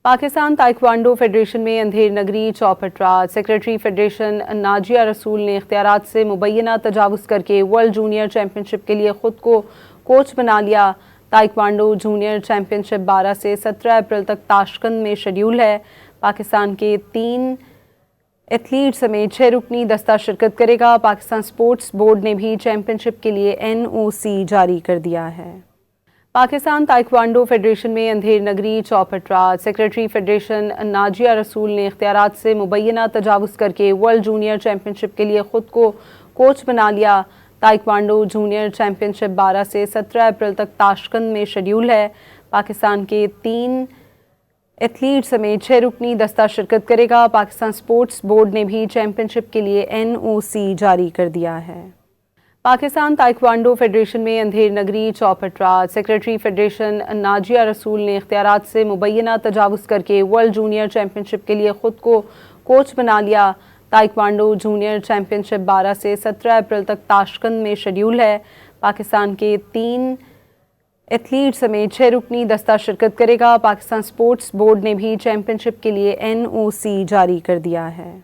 Pakistan taekwondo federation میں اندھیر نگری چوپٹ راج secretary federation ناجیہ رسول نے اختیارات سے مبینہ تجاوز کرکے ورلڈ جونیئر چیمپئن شپ کے لیے خود کو کوچ بنا لیا۔ تائیکوانڈو جونیئر چیمپئن شپ 12 سے 17 اپریل تک تاشقند میں شیڈول ہے۔ پاکستان کے 3 ایتھلیٹ سمیت 6 رکنی دستہ شرکت کرے گا۔ پاکستان سپورٹس بورڈ نے بھی چیمپئن شپ کے لیے NOC جاری کر دیا ہے۔ پاکستان تائیکوانڈو فیڈریشن میں اندھیر نگری چوپٹ راج سیکرٹری فیڈریشن ناجیہ رسول نے اختیارات سے مبینہ تجاوز کرکے ورلڈ جونیئر چیمپئن شپ کے لیے خود کو کوچ بنا لیا۔ تائیکوانڈو جونیئر چیمپئن شپ 12 سے 17 اپریل تک تاشقند میں شیڈول ہے۔ پاکستان کے 3 ایتھلیٹ سمیت 6 رکنی دستہ شرکت کرے گا۔ پاکستان سپورٹس بورڈ نے بھی چیمپئن شپ کے لیے NOC جاری کر دیا ہے۔ پاکستان تائیکوانڈو فیڈریشن میں اندھیر نگری چوپٹ راج سیکرٹری فیڈریشن ناجیہ رسول نے اختیارات سے مبینہ تجاوز کرکے ورلڈ جونیئر چیمپئن شپ کے لیے خود کو کوچ بنا لیا۔ تائیکوانڈو جونیئر چیمپئن شپ 12 سے 17 اپریل تک تاشقند میں شیڈول ہے۔ پاکستان کے 3 ایتھلیٹ سمیت 6 رکنی دستہ شرکت کرے گا۔ پاکستان سپورٹس بورڈ نے بھی چیمپئن شپ کے لیے NOC جاری کر دیا ہے۔